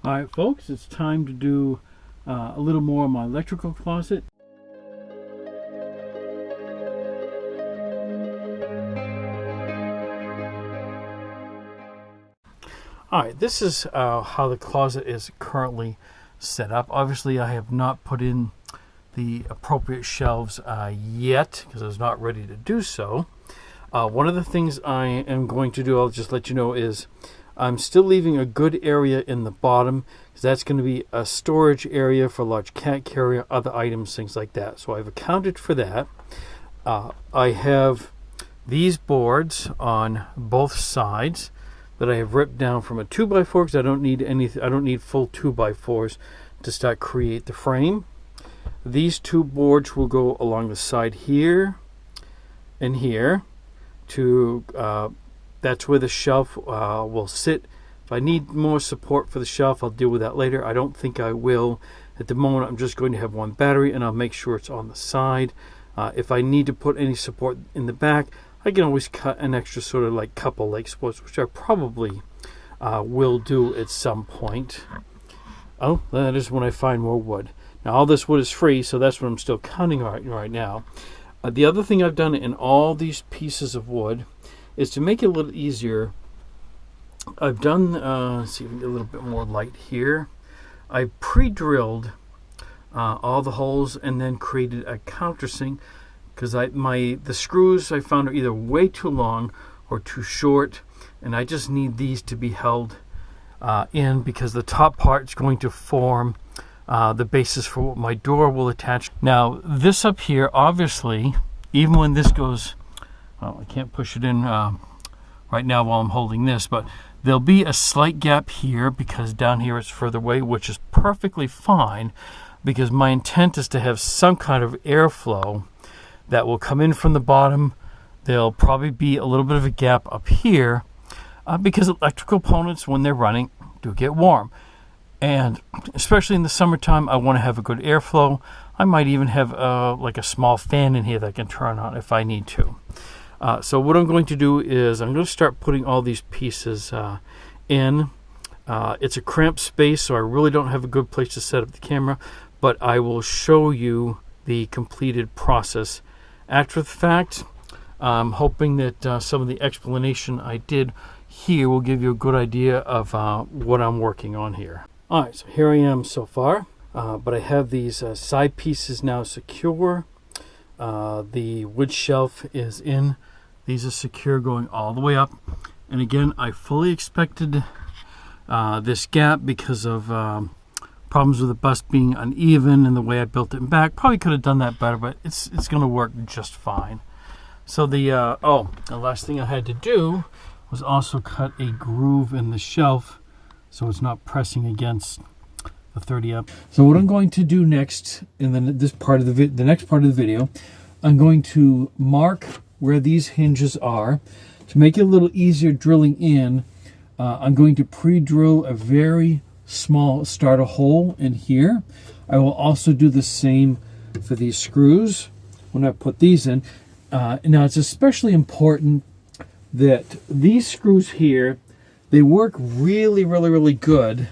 Alright folks, it's time to do a little more on my electrical closet. Alright, this is how the closet is currently set up. Obviously I have not put in the appropriate shelves yet because I was not ready to do so. One of the things I am going to do, I'll just let you know, is I'm still leaving a good area in the bottom because that's going to be a storage area for large cat carrier, other items, things like that. So I've accounted for that. I have these boards on both sides that I have ripped down from a 2x4 because I don't need anything. I don't need full 2x4s to start create the frame. These two boards will go along the side here and here to that's where the shelf will sit. If I need more support for the shelf, I'll deal with that later. I don't think I will. At the moment, I'm just going to have one battery, and I'll make sure it's on the side. If I need to put any support in the back, I can always cut an extra sort of like couple leg supports, which I probably will do at some point. Oh, that is when I find more wood. Now, all this wood is free, so that's what I'm still cutting right now. The other thing I've done in all these pieces of wood is to make it a little easier. I've done, let's see if we can get a little bit more light here. I pre-drilled all the holes and then created a countersink because the screws I found are either way too long or too short, and I just need these to be held in because the top part is going to form the basis for what my door will attach. Now this up here, obviously, even when this goes, well, I can't push it in right now while I'm holding this, but there'll be a slight gap here because down here it's further away, which is perfectly fine because my intent is to have some kind of airflow that will come in from the bottom. There'll probably be a little bit of a gap up here because electrical components, when they're running, do get warm. And especially in the summertime, I want to have a good airflow. I might even have like a small fan in here that I can turn on if I need to. So what I'm going to do is I'm going to start putting all these pieces in. It's a cramped space, so I really don't have a good place to set up the camera, but I will show you the completed process after the fact. I'm hoping that some of the explanation I did here will give you a good idea of what I'm working on here. Alright, so here I am so far, but I have these side pieces now secure. The wood shelf is in. These are secure going all the way up. And again, I fully expected this gap because of problems with the bus being uneven and the way I built it in back. Probably could have done that better, but it's going to work just fine. So the last thing I had to do was also cut a groove in the shelf so it's not pressing against the 30 up. So what I'm going to do next, in the next part of the video, I'm going to mark where these hinges are. To make it a little easier drilling in, I'm going to pre-drill a very small starter hole in here. I will also do the same for these screws when I put these in. Now it's especially important that these screws here, they work really, really, really good,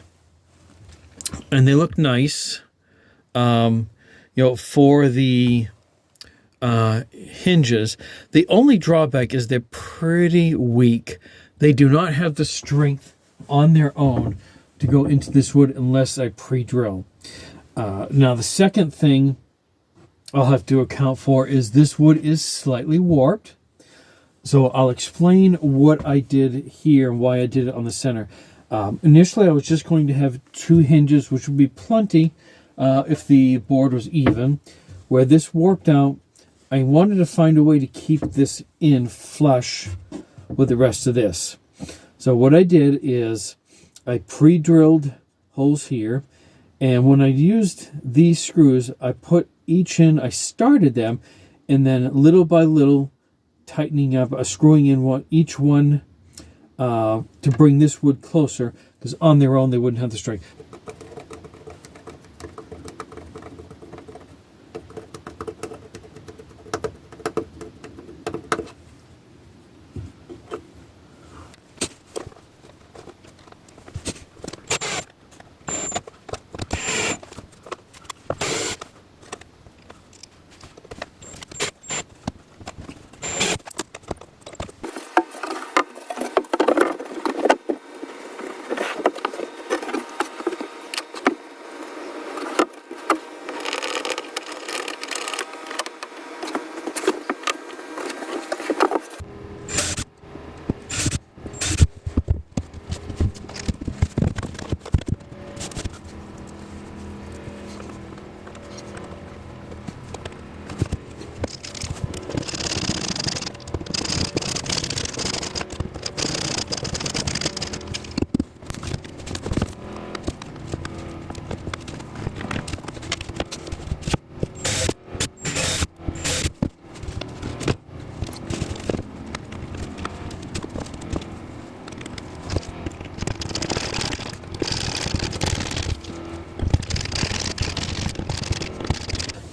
and they look nice. For the hinges. The only drawback is they're pretty weak. They do not have the strength on their own to go into this wood unless I pre-drill. Now the second thing I'll have to account for is this wood is slightly warped. So I'll explain what I did here and why I did it on the center. Initially I was just going to have two hinges, which would be plenty if the board was even. Where this warped out, I wanted to find a way to keep this in flush with the rest of this. So what I did is I pre-drilled holes here, and when I used these screws, I put each in, I started them, and then little by little tightening up, screwing in each one to bring this wood closer, because on their own they wouldn't have the strength.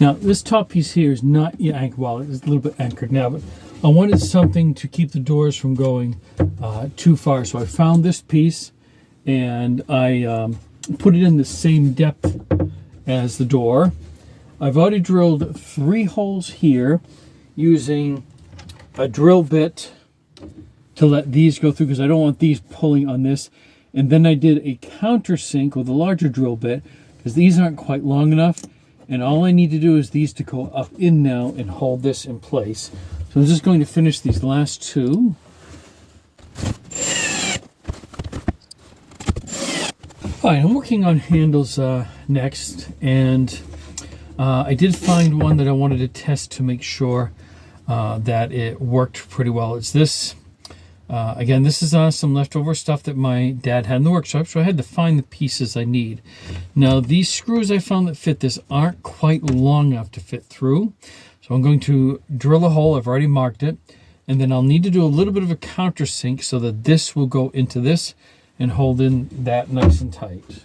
Now, this top piece here is not anchored, well, it's a little bit anchored now, but I wanted something to keep the doors from going too far. So I found this piece and I put it in the same depth as the door. I've already drilled 3 holes here using a drill bit to let these go through because I don't want these pulling on this. And then I did a countersink with a larger drill bit because these aren't quite long enough. And all I need to do is these to go up in now and hold this in place. So I'm just going to finish these last 2. All right, I'm working on handles next, and I did find one that I wanted to test to make sure that it worked pretty well. It's this. Again, this is some leftover stuff that my dad had in the workshop, so I had to find the pieces I need. Now, these screws I found that fit this aren't quite long enough to fit through, so I'm going to drill a hole. I've already marked it, and then I'll need to do a little bit of a countersink so that this will go into this and hold in that nice and tight.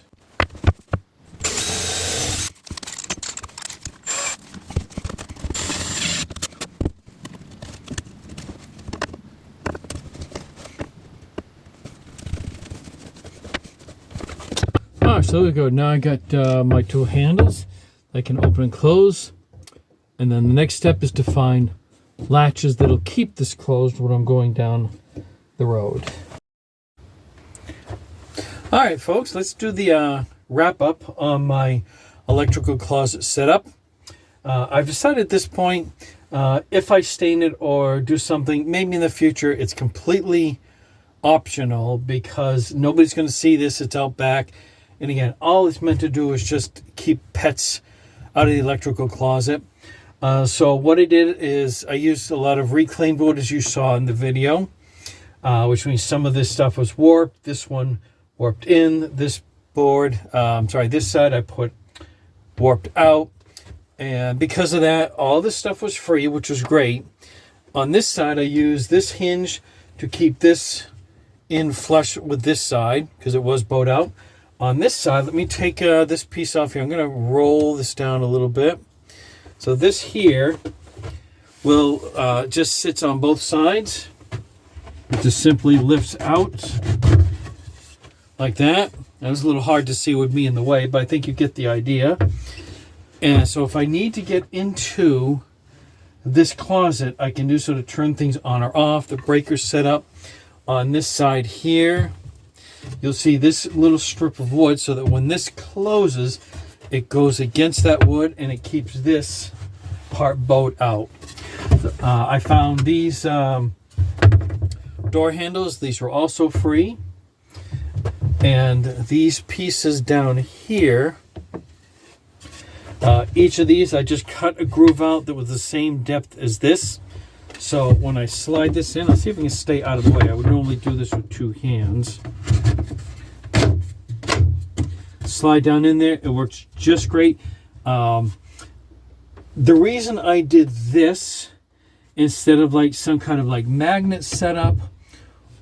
So there we go. Now I got my 2 handles I can open and close, and then the next step is to find latches that'll keep this closed when I'm going down the road. All right, folks, let's do the wrap up on my electrical closet setup. I've decided at this point, if I stain it or do something, maybe in the future, it's completely optional because nobody's going to see this. It's out back. And again, all it's meant to do is just keep pets out of the electrical closet. So what I did is I used a lot of reclaimed wood, as you saw in the video, which means some of this stuff was warped. This one warped in. This board, this side I put warped out. And because of that, all this stuff was free, which was great. On this side, I used this hinge to keep this in flush with this side because it was bowed out. On this side, let me take this piece off here. I'm going to roll this down a little bit. So this here will just sits on both sides. It just simply lifts out like that. That was a little hard to see with me in the way, but I think you get the idea. And so if I need to get into this closet, I can do so to turn things on or off. The breaker's set up on this side here. You'll see this little strip of wood so that when this closes, it goes against that wood and it keeps this part bowed out. I found these door handles. These were also free. And these pieces down here, each of these, I just cut a groove out that was the same depth as this. So when I slide this in, I'll see if I can stay out of the way. I would normally do this with 2 hands. Slide down in there. It works just great. The reason I did this instead of like some kind of like magnet setup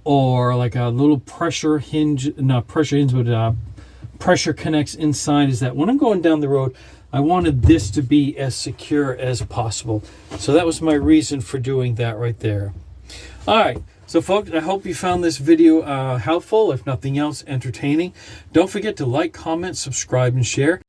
or like a little pressure hinge, not pressure hinge, but pressure connects inside is that when I'm going down the road, I wanted this to be as secure as possible. So that was my reason for doing that right there. All right. So folks, I hope you found this video helpful, if nothing else, entertaining. Don't forget to like, comment, subscribe, and share.